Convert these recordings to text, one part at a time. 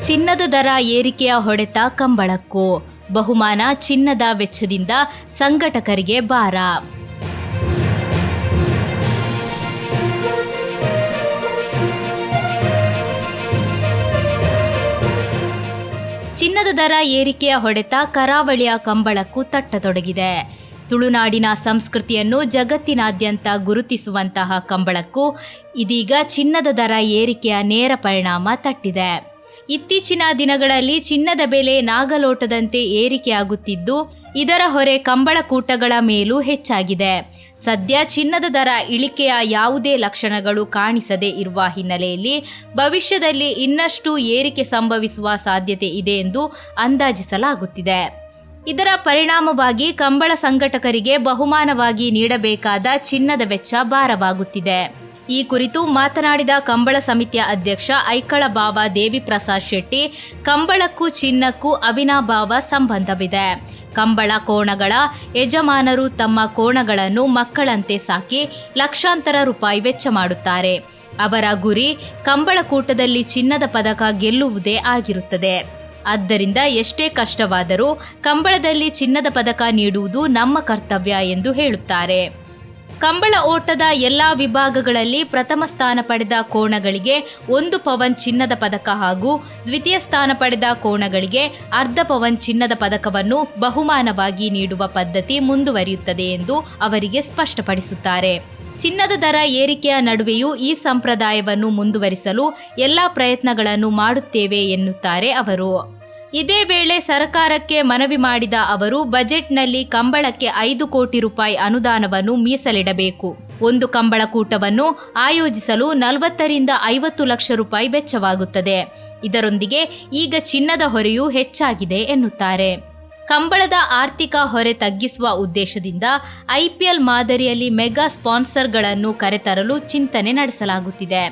ಚಿನ್ನದ ದರ ಏರಿಕೆಯ ಹೊಡೆತ ಕಂಬಳಕ್ಕೂ. ಬಹುಮಾನ ಚಿನ್ನದ ವೆಚ್ಚದಿಂದ ಸಂಘಟಕರಿಗೆ ಭಾರ. ಚಿನ್ನದ ದರ ಏರಿಕೆಯ ಹೊಡೆತ ಕರಾವಳಿಯ ಕಂಬಳಕ್ಕೂ ತಟ್ಟತೊಡಗಿದೆ. ತುಳುನಾಡಿನ ಸಂಸ್ಕೃತಿಯನ್ನು ಜಗತ್ತಿನಾದ್ಯಂತ ಗುರುತಿಸುವಂತಹ ಕಂಬಳಕ್ಕೂ ಇದೀಗ ಚಿನ್ನದ ದರ ಏರಿಕೆಯ ನೇರ ಪರಿಣಾಮ ತಟ್ಟಿದೆ. ಇತ್ತೀಚಿನ ದಿನಗಳಲ್ಲಿ ಚಿನ್ನದ ಬೆಲೆ ನಾಗಲೋಟದಂತೆ ಏರಿಕೆಯಾಗುತ್ತಿದ್ದು, ಇದರ ಹೊರೆ ಕಂಬಳಕೂಟಗಳ ಮೇಲೂ ಹೆಚ್ಚಾಗಿದೆ. ಸದ್ಯ ಚಿನ್ನದ ದರ ಇಳಿಕೆಯ ಯಾವುದೇ ಲಕ್ಷಣಗಳು ಕಾಣಿಸದೇ ಇರುವ ಹಿನ್ನೆಲೆಯಲ್ಲಿ ಭವಿಷ್ಯದಲ್ಲಿ ಇನ್ನಷ್ಟು ಏರಿಕೆ ಸಂಭವಿಸುವ ಸಾಧ್ಯತೆ ಇದೆ ಎಂದು ಅಂದಾಜಿಸಲಾಗುತ್ತಿದೆ. ಇದರ ಪರಿಣಾಮವಾಗಿ ಕಂಬಳ ಸಂಘಟಕರಿಗೆ ಬಹುಮಾನವಾಗಿ ನೀಡಬೇಕಾದ ಚಿನ್ನದ ವೆಚ್ಚ ಭಾರವಾಗುತ್ತಿದೆ. ಈ ಕುರಿತು ಮಾತನಾಡಿದ ಕಂಬಳ ಸಮಿತಿಯ ಅಧ್ಯಕ್ಷ ಐಕಳಬಾವ ದೇವಿಪ್ರಸಾದ್ ಶೆಟ್ಟಿ, ಕಂಬಳಕ್ಕೂ ಚಿನ್ನಕ್ಕೂ ಅವಿನಾಭಾವ ಸಂಬಂಧವಿದೆ. ಕಂಬಳ ಕೋಣಗಳ ಯಜಮಾನರು ತಮ್ಮ ಕೋಣಗಳನ್ನು ಮಕ್ಕಳಂತೆ ಸಾಕಿ ಲಕ್ಷಾಂತರ ರೂಪಾಯಿ ವೆಚ್ಚ ಮಾಡುತ್ತಾರೆ. ಅವರ ಗುರಿ ಕಂಬಳಕೂಟದಲ್ಲಿ ಚಿನ್ನದ ಪದಕ ಗೆಲ್ಲುವುದೇ ಆಗಿರುತ್ತದೆ. ಆದ್ದರಿಂದ ಎಷ್ಟೇ ಕಷ್ಟವಾದರೂ ಕಂಬಳದಲ್ಲಿ ಚಿನ್ನದ ಪದಕ ನೀಡುವುದು ನಮ್ಮ ಕರ್ತವ್ಯ ಎಂದು ಹೇಳುತ್ತಾರೆ. ಕಂಬಳ ಓಟದ ಎಲ್ಲಾ ವಿಭಾಗಗಳಲ್ಲಿ ಪ್ರಥಮ ಸ್ಥಾನ ಪಡೆದ ಕೋಣಗಳಿಗೆ 1 ಪವನ್ ಚಿನ್ನದ ಪದಕ ಹಾಗೂ ದ್ವಿತೀಯ ಸ್ಥಾನ ಪಡೆದ ಕೋಣಗಳಿಗೆ ಅರ್ಧ ಪವನ್ ಚಿನ್ನದ ಪದಕವನ್ನು ಬಹುಮಾನವಾಗಿ ನೀಡುವ ಪದ್ಧತಿ ಮುಂದುವರಿಯುತ್ತದೆ ಎಂದು ಅವರಿಗೆ ಸ್ಪಷ್ಟಪಡಿಸುತ್ತಾರೆ. ಚಿನ್ನದ ದರ ಏರಿಕೆಯ ನಡುವೆಯೂ ಈ ಸಂಪ್ರದಾಯವನ್ನು ಮುಂದುವರಿಸಲು ಎಲ್ಲಾ ಪ್ರಯತ್ನಗಳನ್ನು ಮಾಡುತ್ತೇವೆ ಎನ್ನುತ್ತಾರೆ ಅವರು. ಇದೇ ವೇಳೆ ಸರ್ಕಾರಕ್ಕೆ ಮನವಿ ಮಾಡಿದ ಅವರು, ಬಜೆಟ್ನಲ್ಲಿ ಕಂಬಳಕ್ಕೆ 5 ಕೋಟಿ ರೂಪಾಯಿ ಅನುದಾನವನ್ನು ಮೀಸಲಿಡಬೇಕು. ಒಂದು ಕಂಬಳಕೂಟವನ್ನು ಆಯೋಜಿಸಲು 40 ರಿಂದ 50 ಲಕ್ಷ ರೂಪಾಯಿ ವೆಚ್ಚವಾಗುತ್ತದೆ. ಇದರೊಂದಿಗೆ ಈಗ ಚಿನ್ನದ ಹೊರೆಯೂ ಹೆಚ್ಚಾಗಿದೆ ಎನ್ನುತ್ತಾರೆ. ಕಂಬಳದ ಆರ್ಥಿಕ ಹೊರೆ ತಗ್ಗಿಸುವ ಉದ್ದೇಶದಿಂದ IPL ಮಾದರಿಯಲ್ಲಿ ಮೆಗಾ ಸ್ಪಾನ್ಸರ್ಗಳನ್ನು ಕರೆತರಲು ಚಿಂತನೆ ನಡೆಸಲಾಗುತ್ತಿದೆ.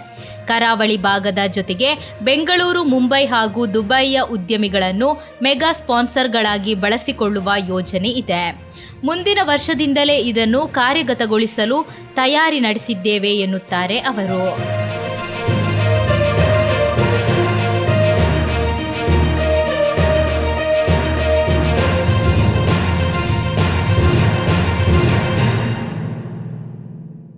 ಕರಾವಳಿ ಭಾಗದ ಜೊತೆಗೆ ಬೆಂಗಳೂರು, ಮುಂಬೈ ಹಾಗೂ ದುಬೈಯ ಉದ್ಯಮಿಗಳನ್ನು ಮೆಗಾ ಸ್ಪಾನ್ಸರ್ಗಳಾಗಿ ಬಳಸಿಕೊಳ್ಳುವ ಯೋಜನೆ ಇದೆ. ಮುಂದಿನ ವರ್ಷದಿಂದಲೇ ಇದನ್ನು ಕಾರ್ಯಗತಗೊಳಿಸಲು ತಯಾರಿ ನಡೆಸಿದ್ದೇವೆ ಎನ್ನುತ್ತಾರೆ ಅವರು.